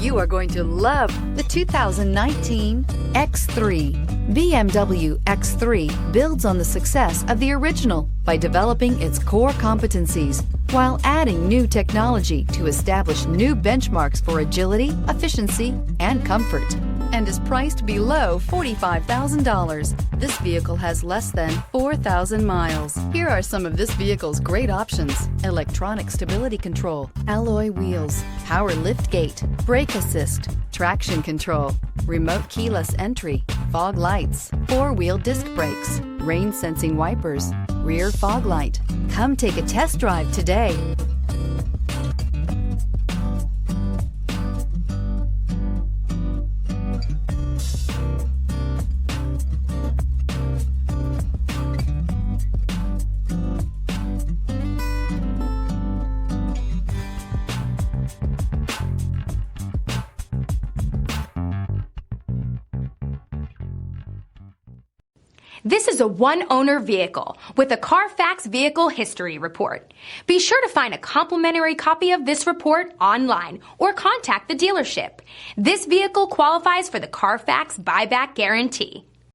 You are going to love the 2019 X3. BMW X3 builds on the success of the original by developing its core competencies while adding new technology to establish new benchmarks for agility, efficiency, and comfort, and is priced below $45,000. This vehicle has less than 4,000 miles. Here are some of this vehicle's great options: electronic stability control, alloy wheels, power liftgate, brake assist, traction control, remote keyless entry, fog lights, four-wheel disc brakes, rain sensing wipers, rear fog light. Come take a test drive today. This is a one-owner vehicle with a Carfax Vehicle History Report. Be sure to find a complimentary copy of this report online or contact the dealership. This vehicle qualifies for the Carfax Buyback Guarantee.